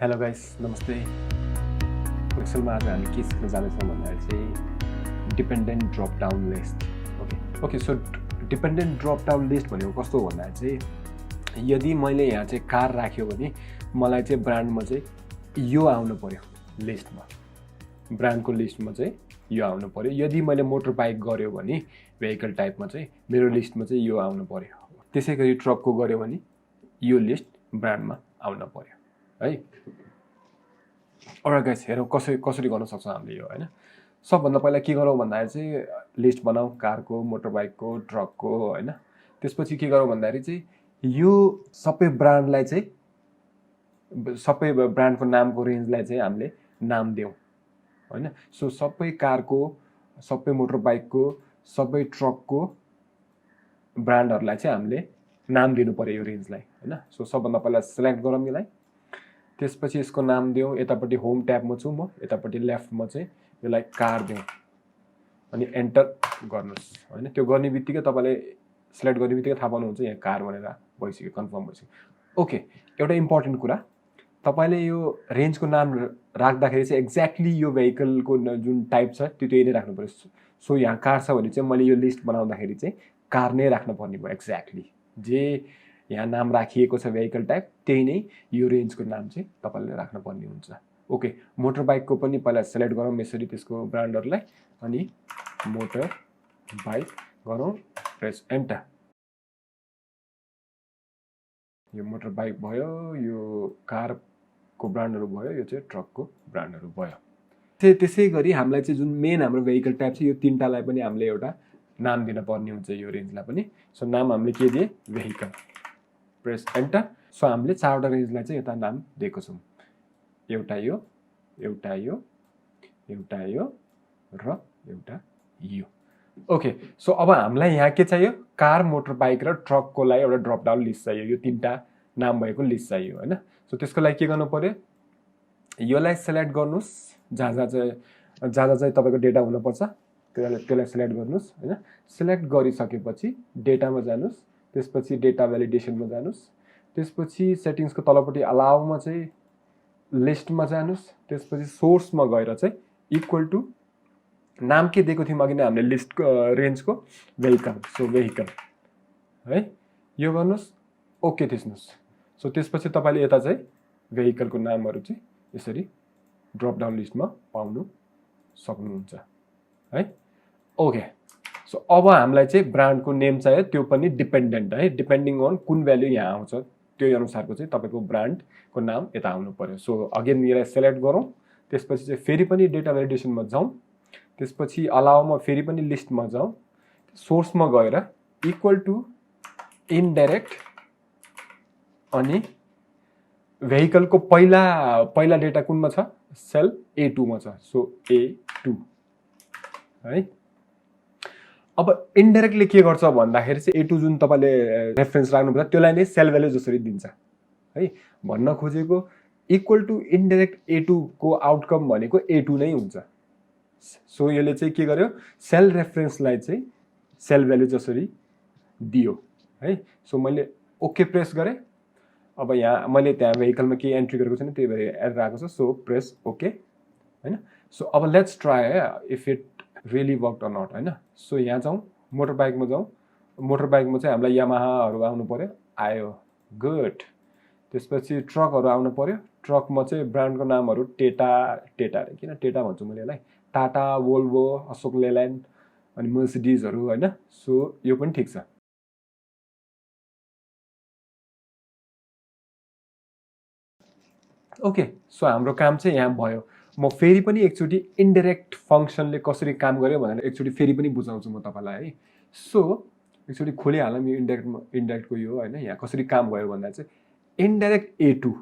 Hello guys, नमस्ते। एक्सेलमा आज हामी के सिक्न जाँदैछौँ भन्दाखेरि चाहिँ dependent drop down list. Okay so dependent drop down list भनेको कस्तो भन्दाखेरि चाहिँ यदि मैले यहाँ चाहिँ कार राख्यो भने मलाई चाहिँ ब्रान्डमा चाहिँ यो आउनु पर्यो लिस्टमा, ब्रान्डको लिस्टमा चाहिँ यो आउनु पर्यो। यदि मैले मोटर बाइक गर्यो भने भेहिकल टाइपमा चाहिँ मेरो लिस्टमा चाहिँ यो आउनु पर्यो। त्यसै गरी ट्रकको गर्यो भने यो लिस्ट ब्रान्डमा आउनु पर्यो है। अलराइट गाइस, हेरौँ कसरी गर्न सक्छौँ हामीले यो हैन। सबभन्दा पहिला के गरौँ भन्दाखेरि चाहिँ लिस्ट बनाऊ कारको, मोटर बाइकको, ट्रकको हैन। त्यसपछि के गरौँ भन्दाखेरि चाहिँ यो सबै ब्रान्डलाई चाहिँ सबै ब्रान्डको नामको रेन्जलाई चाहिँ हामीले नाम दिउँ हैन। सो सबै कारको, सबै मोटर बाइकको, सबै ट्रकको ब्रान्डहरूलाई चाहिँ हामीले नाम दिनु पर्यो यो रेन्जलाई हैन। सो सबभन्दा पहिला सिलेक्ट गरौँ यसलाई। त्यसपछि यसको नाम दिउँ। यतापट्टि होम ट्याबमा छु म, यतापट्टि लेफ्टमा चाहिँ यसलाई कार दिउँ अनि एन्टर गर्नुहोस् हैन। त्यो गर्ने बित्तिकै तपाईँले सिलेक्ट गर्ने बित्तिकै थाहा पाउनुहुन्छ यहाँ कार भनेर भइसक्यो, कन्फर्म भइसक्यो। ओके, एउटा इम्पोर्टेन्ट कुरा, तपाईँले यो रेन्जको नाम राख्दाखेरि चाहिँ एक्ज्याक्टली यो भेहिकलको जुन टाइप छ त्यो त्यही नै राख्नु पर्यो। सो यहाँ कार छ भने चाहिँ मैले यो लिस्ट बनाउँदाखेरि चाहिँ कार नै राख्नुपर्ने भयो। एक्ज्याक्टली जे यहाँ नाम राखिएको छ भेहिकल टाइप त्यही नै यो रेन्जको नाम चाहिँ तपाईँले राख्नुपर्ने हुन्छ। ओके, मोटर बाइकको पनि पहिला सेलेक्ट गरौँ यसरी त्यसको ब्रान्डहरूलाई अनि मोटर बाइक गरौँ, प्रेस एन्टर। यो मोटर बाइक भयो, यो कारको ब्रान्डहरू भयो, यो चाहिँ ट्रकको ब्रान्डहरू भयो। त्यसै गरी हामीलाई चाहिँ जुन मेन हाम्रो भेहिकल टाइप छ यो तिनटालाई पनि हामीले एउटा नाम दिन पर्ने हुन्छ यो रेन्जलाई पनि। सो नाम हामीले के दिए? Vehicle, press enter. सो हामीले चारवटा रेन्जलाई चाहिँ यता नाम दिएको छौँ, एउटा यो, एउटा यो, एउटा यो र एउटा यो। ओके, सो अब हामीलाई यहाँ के चाहियो? कार, मोटर बाइक र ट्रकको लागि एउटा ड्रप डाउन लिस्ट चाहियो। यो तिनवटा नाम भएको लिस्ट चाहियो हैन। सो त्यसको लागि के गर्नु पर्यो? योलाई सेलेक्ट गर्नुहोस्, जहाँ चाहिँ तपाईँको डेटा हुनुपर्छ त्यसलाई सेलेक्ट गर्नुहोस् हैन। सेलेक्ट गरिसकेपछि डेटामा जानुहोस्, त्यसपछि डेटा भ्यालिडेसनमा जानुहोस्, त्यसपछि सेटिङ्सको तलपट्टि अलाउमा चाहिँ लिस्टमा जानुहोस्, त्यसपछि सोर्समा गएर चाहिँ इक्वल टु नाम के दिएको थियौँ अघि नै हामीले लिस्टको रेन्जको? भेहिकल। सो भेहिकल है, यो गर्नुहोस्, ओके थिच्नुहोस्। सो त्यसपछि तपाईँले यता चाहिँ भेहिकलको नामहरू चाहिँ यसरी ड्रप डाउन लिस्टमा पाउनु सक्नुहुन्छ है। ओके, सो अब हामीलाई चाहिँ ब्रान्डको नेम चाहियो, त्यो पनि डिपेन्डेन्ट है, डिपेन्डिङ अन कुन भ्याल्यु यहाँ आउँछ त्यो अनुसारको चाहिँ तपाईँको ब्रान्डको नाम यता आउनु पर्यो। सो अगेन यसलाई सेलेक्ट गरौँ, त्यसपछि चाहिँ फेरि पनि डेटा भ्यालिडेसनमा जाउँ, त्यसपछि अलाउमा फेरि पनि लिस्टमा जाउँ, सोर्समा गएर इक्वल टु इनडाइरेक्ट अनि भेहिकलको पहिला डेटा कुनमा छ? सेल A2 मा छ। सो A2 है। अब इन्डाइरेक्टली के गर्छ भन्दाखेरि चाहिँ A2 जुन तपाईँले रेफरेन्स राख्नुपर्छ त्यसलाई नै सेल भ्याल्यु जसरी दिन्छ है। भन्न खोजेको इक्वल टु इन्डाइरेक्ट A2 को आउटकम भनेको A2 नै हुन्छ। सो यसले चाहिँ के गर्यो? सेल रेफरेन्सलाई चाहिँ सेल भ्याल्यु जसरी दियो है। सो मैले ओके प्रेस गरेँ। अब यहाँ मैले त्यहाँ भेहिकलमा केही एन्ट्री गरेको छैन, त्यही भएर एरर आएको छ। सो प्रेस ओके हैन। सो अब let's try if it really work or not हैन। सो यहाँ जाउँ, मोटर बाइकमा जाउँ। मोटर बाइकमा चाहिँ हामीलाई यामाहाहरू आउनु पर्यो, आयो, गुड। त्यसपछि ट्रकहरू आउनु पर्यो। ट्रकमा चाहिँ ब्रान्डको नामहरू टेटा अरे, किन टेटा भन्छु मैले यसलाई? टाटा, वोल्भो, अशोक लेल्यान्ड अनि मर्सिडिजहरू हैन। सो यो पनि ठिक छ। ओके, सो हाम्रो काम चाहिँ यहाँ भयो। म फेरि पनि एकचोटि इन्डाइरेक्ट फङ्सनले कसरी काम गर्यो भनेर एकचोटि फेरि पनि बुझाउँछु म तपाईँलाई है। सो एकचोटि खोलिहालौँ यो इन्डाइरेक्टको यो हैन। यहाँ कसरी काम भयो भन्दा चाहिँ इन्डाइरेक्ट A2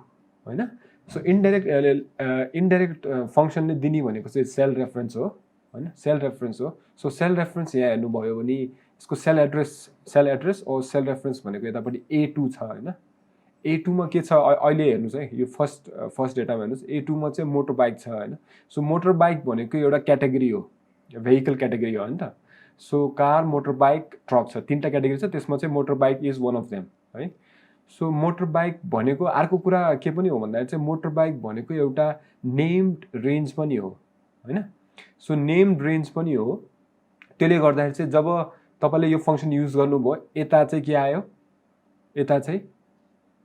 हैन। सो इन्डाइरेक्ट फङ्सनले दिने भनेको चाहिँ सेल रेफरेन्स हो हैन, सेल रेफरेन्स हो। सो सेल रेफरेन्स यहाँ हेर्नुभयो भने यसको सेल एड्रेस और सेल रेफरेन्स भनेको यतापट्टि A2 छ हैन। A2 मा के छ अहिले हेर्नुहोस् है, यो फर्स्ट डेटामा हेर्नुहोस्। A2 मा चाहिँ मोटर बाइक छ हैन। सो मोटर बाइक भनेको एउटा क्याटेगोरी हो, भेहिकल क्याटेगोरी हो नि त। So car, motor bike, truck छ, तिनवटा क्याटेगोरी छ, त्यसमा चाहिँ motor bike is one of them है। सो मोटर बाइक भनेको अर्को कुरा के पनि हो भन्दाखेरि चाहिँ मोटर बाइक भनेको एउटा नेम्ड रेन्ज पनि हो हैन। सो नेम्ड रेन्ज पनि हो, त्यसले गर्दाखेरि चाहिँ जब तपाईले यो फंक्सन युज गर्नुभयो यता चाहिँ के आयो, यता चाहिँ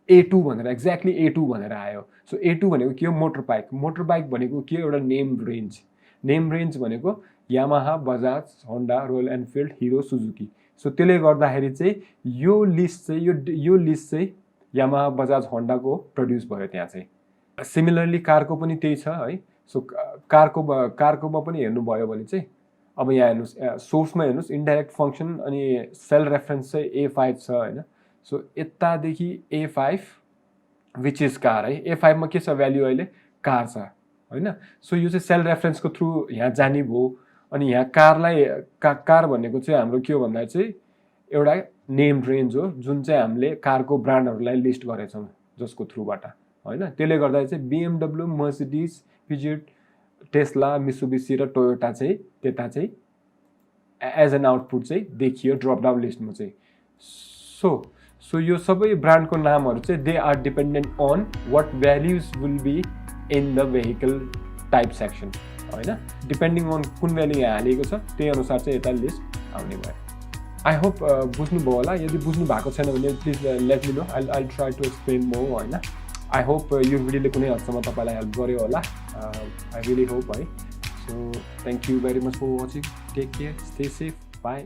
A2 भनेर एक्ज्याक्टली A2 भनेर आयो। सो A2 भनेको के हो, मोटर बाइक। मोटर बाइक भनेको के हो, एउटा नेम्ड रेन्ज। नेम रेन्ज भनेको Yamaha, Bajaj, Honda, royal Enfield, hero, Suzuki. So त्यसले गर्दाखेरि चाहिँ यो लिस्ट चाहिँ यो लिस्ट चाहिँ यामाहा, बजाज, होन्डाको प्रड्युस भयो त्यहाँ चाहिँ। सिमिलरली कारको पनि त्यही छ है। सो कारकोमा पनि हेर्नुभयो भने चाहिँ अब यहाँ हेर्नुहोस्, सोर्समा हेर्नुहोस्, इन्डाइरेक्ट फङ्सन अनि सेल रेफरेन्स चाहिँ A5 छ हैन। सो यतादेखि A5 विच इज कार है। A5 मा के छ भ्याल्यु अहिले, कार छ हैन। सो यो चाहिँ सेल रेफरेन्सको थ्रु यहाँ जाने भयो। अनि यहाँ कारलाई कार भनेको चाहिँ हाम्रो के हो भन्दा चाहिँ एउटा नेम रेन्ज हो जुन चाहिँ हामीले कारको ब्रान्डहरूलाई लिस्ट गरेछौँ जसको थ्रुबाट हैन। त्यसले गर्दा चाहिँ BMW, मर्सिडिज, पिजेट, टेस्ला, मित्सुबिसी र टोयोटा चाहिँ त्यता चाहिँ एज एन आउटपुट चाहिँ देखियो ड्रपडाउन लिस्टमा चाहिँ। सो यो सबै ब्रान्डको नामहरू चाहिँ they are dependent on what values will be in the vehicle type section हैन। डिपेन्डिङ अन कुन भ्याल्यु यहाँ हालेको छ त्यही अनुसार चाहिँ यता लिस्ट आउने भयो। आई होप बुझ्नुभयो होला। यदि बुझ्नु भएको छैन भने please let me know, I try to explain more हैन। आई होप यो भिडियोले कुनै हदसम्म तपाईँलाई हेल्प गर्यो होला। आई रियली होप है। So thank you very much for watching. Take care, stay safe, by.